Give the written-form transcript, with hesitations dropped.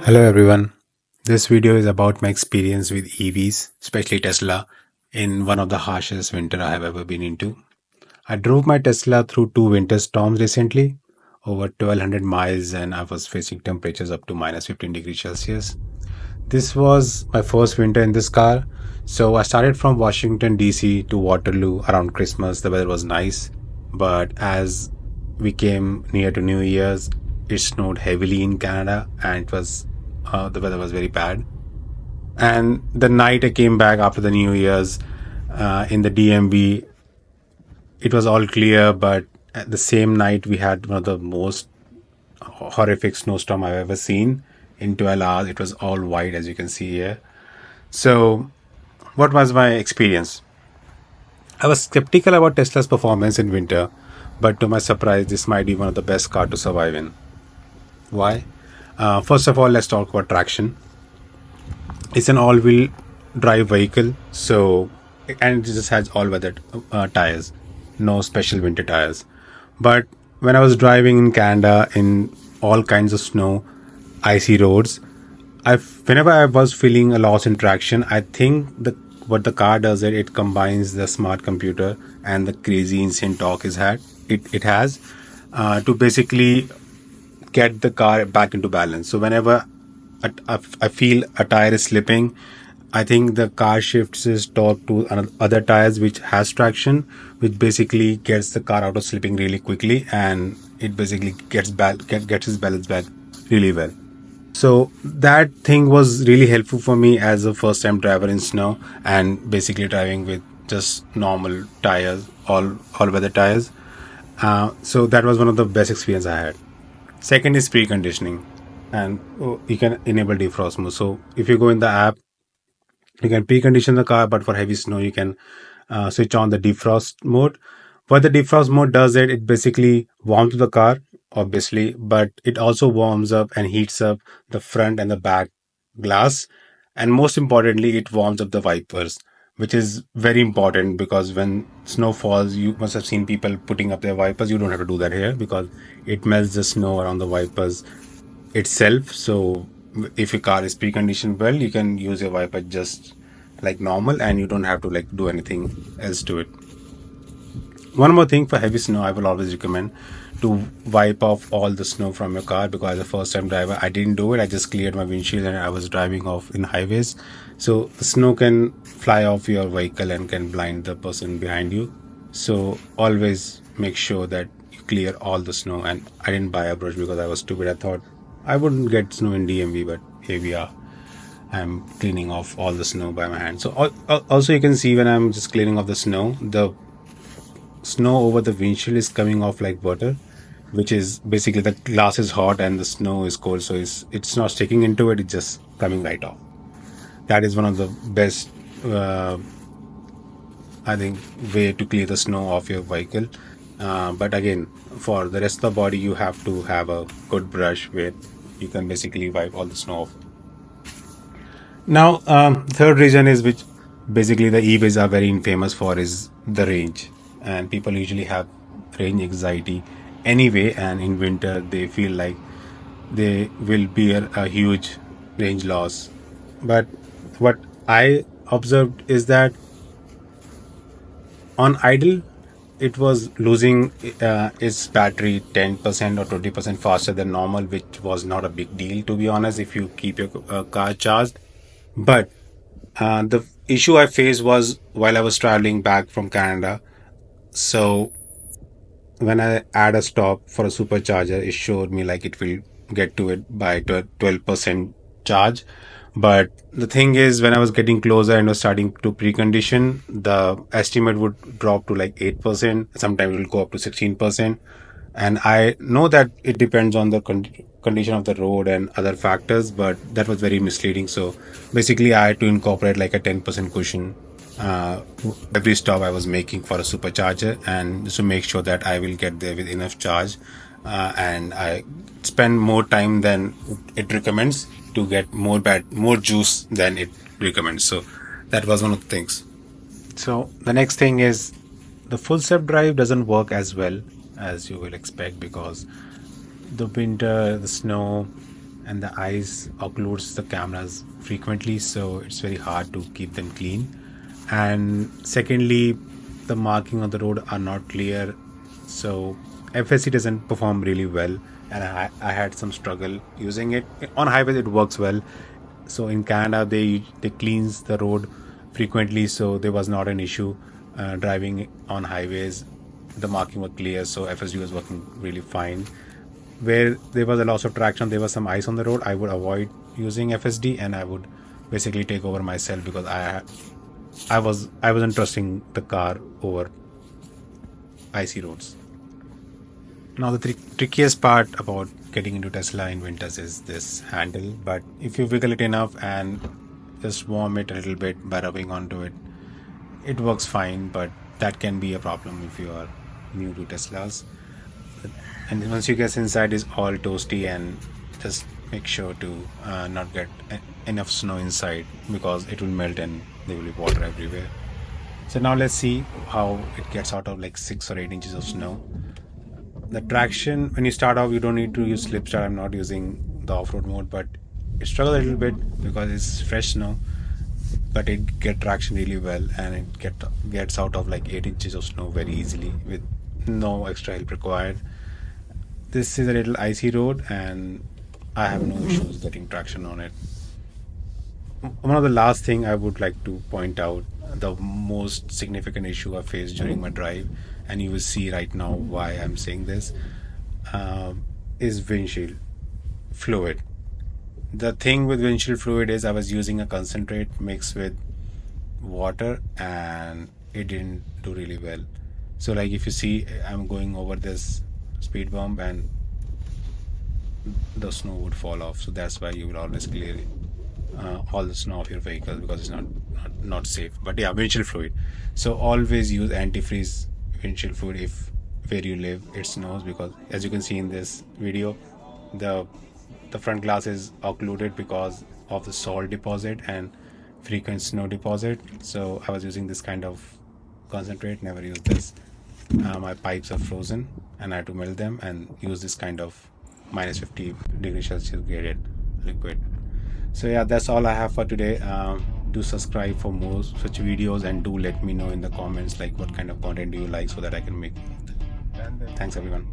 Hello everyone. This video is about my experience with EVs, especially Tesla, in one of the harshest winter I have ever been into. I drove my Tesla through two winter storms recently, over 1200 miles, and I was facing temperatures up to minus 15 degrees Celsius. This was my first winter in this car. So I started from Washington DC to Waterloo around Christmas. The weather was nice, but as we came near to New Year's, it snowed heavily in Canada, and the weather was very bad. And the night I came back after the New Year's in the DMV, it was all clear, but at the same night we had one of the most horrific snowstorm I've ever seen. In 12 hours, it was all white, as you can see here. So, what was my experience? I was skeptical about Tesla's performance in winter, but to my surprise, this might be one of the best cars to survive in. Why? First of all, let's talk about traction. It's an all-wheel drive vehicle, and it just has all-weather tires, no special winter tires. But when I was driving in Canada in all kinds of snow, icy roads, whenever I was feeling a loss in traction, I think the what the car does it combines the smart computer and the crazy insane torque it has to basically get the car back into balance. So whenever I feel a tire is slipping, I think the car shifts its torque to other tires which has traction, which basically gets the car out of slipping really quickly, and it basically gets its balance back really well. So that thing was really helpful for me as a first time driver in snow and basically driving with just normal tires, all weather tires. So that was one of the best experience I had. Second is preconditioning, and you can enable defrost mode. So if you go in the app, you can precondition the car, but for heavy snow, you can switch on the defrost mode. What the defrost mode does it basically warms the car, obviously, but it also warms up and heats up the front and the back glass. And most importantly, it warms up the wipers, which is very important because when snow falls, you must have seen people putting up their wipers. You don't have to do that here because it melts the snow around the wipers itself. So if your car is preconditioned well, you can use your wiper just like normal and you don't have to like do anything else to it. One more thing, for heavy snow, I will always recommend to wipe off all the snow from your car, because as a first time driver, I didn't do it. I just cleared my windshield and I was driving off in highways. So the snow can fly off your vehicle and can blind the person behind you. So always make sure that you clear all the snow. And I didn't buy a brush because I was stupid. I thought I wouldn't get snow in DMV, but here we are. I'm cleaning off all the snow by my hand. So also you can see when I'm just cleaning off the snow over the windshield is coming off like butter, which is basically the glass is hot and the snow is cold, so it's not sticking into it, it's just coming right off. That is one of the best uh, I think way to clear the snow off your vehicle. But again, for the rest of the body, you have to have a good brush where you can basically wipe all the snow off. Now, third reason is which basically the e-ways are very infamous for is the range, and people usually have range anxiety anyway, and in winter they feel like they will bear a huge range loss. But what I observed is that on idle, it was losing its battery 10% or 20% faster than normal, which was not a big deal, to be honest, if you keep your car charged. But the issue I faced was while I was traveling back from Canada. So when I add a stop for a supercharger, it showed me like it will get to it by 12% charge. But the thing is, when I was getting closer and was starting to precondition, the estimate would drop to like 8%. Sometimes it will go up to 16%. And I know that it depends on the condition of the road and other factors, but that was very misleading. So basically, I had to incorporate like a 10% cushion uh, every stop I was making for a supercharger, and just to make sure that I will get there with enough charge, and I spend more time than it recommends to get more juice than it recommends. So that was one of the things. So the next thing is the full step drive doesn't work as well as you will expect because the winter, the snow, and the ice occludes the cameras frequently, so it's very hard to keep them clean. And secondly, the marking on the road are not clear, so FSC doesn't perform really well, and I had some struggle using it. On highways it works well. So in Canada they cleans the road frequently, so there was not an issue driving on highways. The marking was clear, so FSD was working really fine. Where there was a loss of traction, there was some ice on the road, I would avoid using FSD and I would basically take over myself, because I wasn't trusting the car over icy roads. Now the trickiest part about getting into Tesla in winters is this handle, but if you wiggle it enough and just warm it a little bit by rubbing onto it, it works fine. But that can be a problem if you are new to Teslas. And once you get inside, it's all toasty, and just make sure to not get enough snow inside, because it will melt and there will be water everywhere. So now let's see how it gets out of like 6 or 8 inches of snow. The traction, when you start off, you don't need to use slip start. I'm not using the off-road mode, but it struggles a little bit because it's fresh snow, but it gets traction really well, and it gets out of like 8 inches of snow very easily with no extra help required. This is a little icy road, and I have no issues getting traction on it. One of the last thing I would like to point out, the most significant issue I faced during my drive, and you will see right now why I'm saying this, is windshield fluid. The thing with windshield fluid is I was using a concentrate mixed with water, and it didn't do really well. So like if you see, I'm going over this speed bump and the snow would fall off. So that's why you will always clear all the snow off your vehicle, because it's not safe. But yeah, windshield fluid. So always use antifreeze windshield fluid if where you live it snows, because as you can see in this video, the front glass is occluded because of the salt deposit and frequent snow deposit. So I was using this kind of concentrate, never use this. My pipes are frozen and I had to melt them and use this kind of minus 50 degrees Celsius graded liquid. So yeah, that's all I have for today. Do subscribe for more such videos, and do let me know in the comments like what kind of content do you like, so that I can make. Thanks everyone.